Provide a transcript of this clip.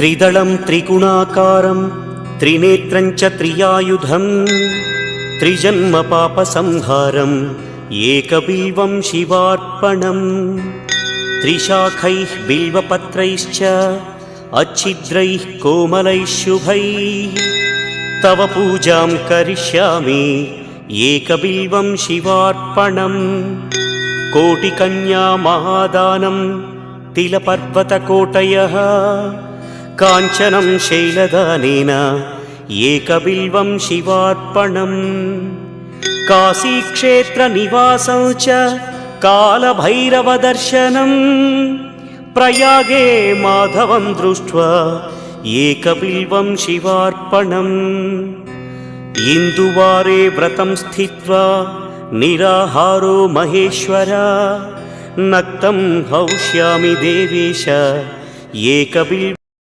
त्रिदलं त्रिगुणाकारं त्रिनेत्रं च त्रियायुधं त्रिजन्म पापसंहारम् एकबिल्वं शिवार्पणम् त्रिशाखैः बिल्वपत्रैश्च अच्छिद्रैः कोमलैः शुभैः तव पूजां करिष्यामि एकबिल्वं शिवार्पणम् कोटिकन्या महादानं तिलपर्वतकोटयः काञ्चनं शैलदानेन एकबिल्वं शिवार्पणम् काशीक्षेत्रनिवासं च कालभैरवदर्शनं प्रयागे माधवं दृष्ट्वा एकबिल्वं शिवार्पणम् इन्दुवारे व्रतं स्थित्वा निराहारो महेश्वर नक्तं हौष्यामि देवेश एकबिल्वं